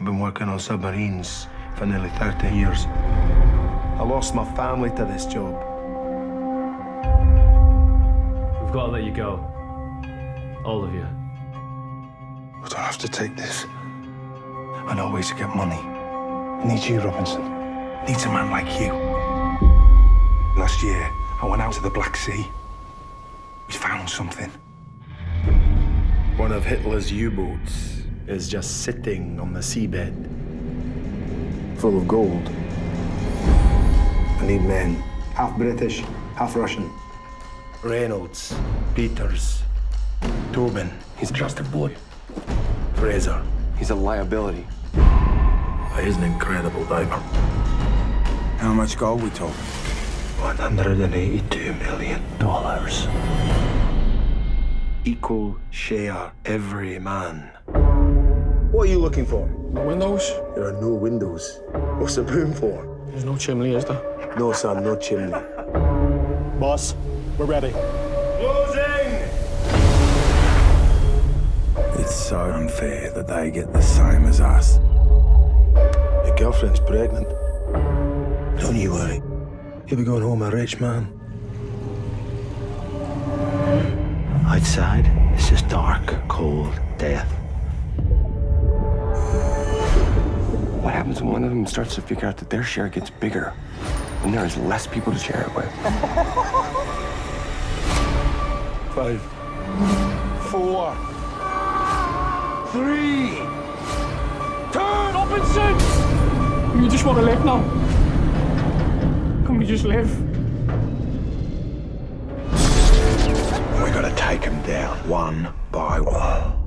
I've been working on submarines for nearly 30 years. I lost my family to this job. We've got to let you go. All of you. I don't have to take this. I know ways to get money. I need you, Robinson. Needs a man like you. Last year, I went out to the Black Sea. We found something. One of Hitler's U-boats is just sitting on the seabed, full of gold. I need men. Half British, half Russian. Reynolds, Peters, Tobin. He's just a boy. Fraser. He's a liability. He's an incredible diver. How much gold we talking? $182 million. Equal share, every man. What are you looking for? Windows? There are no windows. What's the boom for? There's no chimney, is there? No, son, no chimney. Boss, we're ready. Closing! It's so unfair that they get the same as us. Your girlfriend's pregnant. Don't you worry. You'll be going home a rich man. Outside, it's just dark, cold, death. What happens when one of them starts to figure out that their share gets bigger and there is less people to share it with? 5, 4, 3, turn! Robinson! You just want to live now. Can we just live? We're gonna take him down one by one.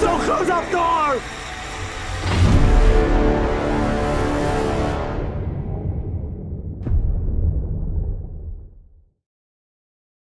Don't close that door!